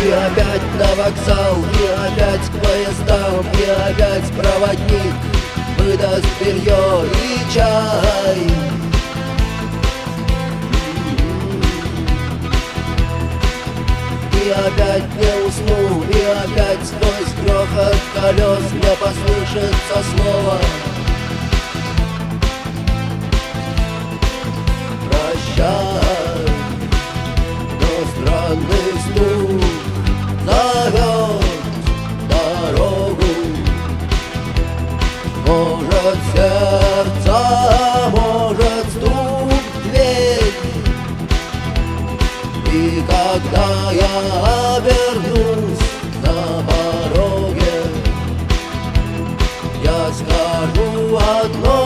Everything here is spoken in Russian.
И опять на вокзал, и опять к поездам, и опять проводник выдаст белье и чай. И опять не усну, и опять сквозь грохот колес мне послышится слово: прощай. Но странный стук зовет дорогу. Может, сердце, может, стук в дверь. И когда я обернусь на пороге, я скажу одно: